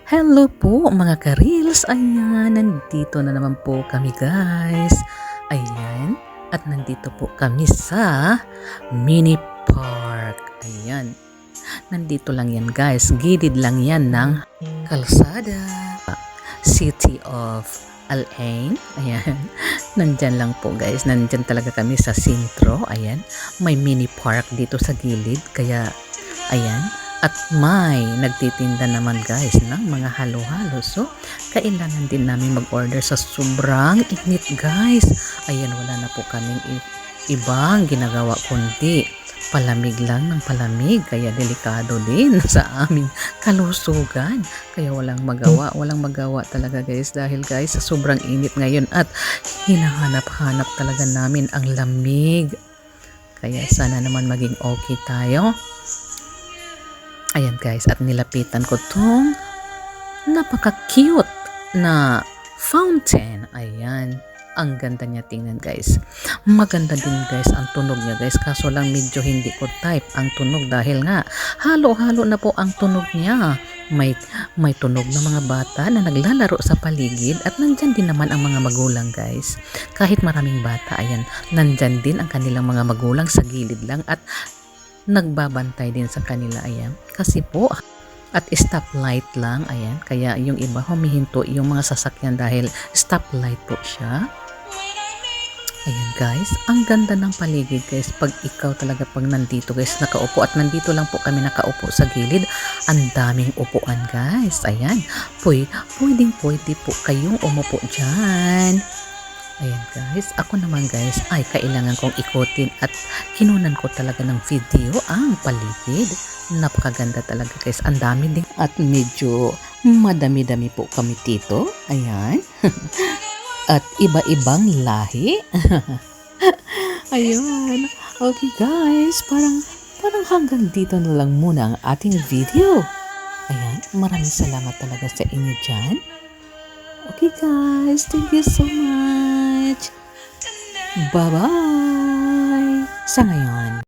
Hello po mga ka-reels. Ayan, nandito na naman po kami guys. Ayan, at nandito po kami sa mini park. Ayan, nandito lang yan guys. Gilid lang yan ng kalsada. City of Al Ain. Ayan, nandyan lang po guys. Nandyan talaga kami sa sentro. Ayan, may mini park dito sa gilid. Kaya, ayan. At may nagtitinda naman guys ng mga halo-halo. So, kailangan din namin mag-order sa sobrang init guys. Ayan, wala na po kaming ibang ginagawa kundi palamig lang ng palamig. Kaya delikado din sa aming kalusugan. Kaya walang magawa talaga guys. Dahil guys, sobrang init ngayon at hinahanap-hanap talaga namin ang lamig. Kaya sana naman maging okay tayo. Ayan guys, at nilapitan ko tong napaka-cute na fountain. Ayan, ang ganda niya tingnan guys. Maganda din guys ang tunog niya guys. Kaso lang medyo hindi ko type ang tunog dahil nga halo-halo na po ang tunog niya. May tunog ng mga bata na naglalaro sa paligid at nandyan din naman ang mga magulang guys. Kahit maraming bata, ayan, nandyan din ang kanilang mga magulang sa gilid lang at nagbabantay din sa kanila. Ayan, kasi po at stoplight lang. Ayan, kaya yung iba humihinto yung mga sasakyan dahil stoplight po siya. Ayan guys, ang ganda ng paligid guys pag ikaw talaga pag nandito guys nakaupo, at nandito lang po kami nakaupo sa gilid. Ang daming upuan guys. Ayan, pwede po kayong umupo dyan. Ayan guys, ako naman guys ay kailangan kong ikutin at kinunan ko talaga ng video ang paligid. Napakaganda talaga guys, ang dami din at medyo madami-dami po kami dito. Ayan. At iba-ibang lahi. Ayan. Okay guys, parang hanggang dito na lang muna ang ating video. Ayan, maraming salamat talaga sa inyo dyan. Okay guys, thank you so much. Bye-bye sa ngayon.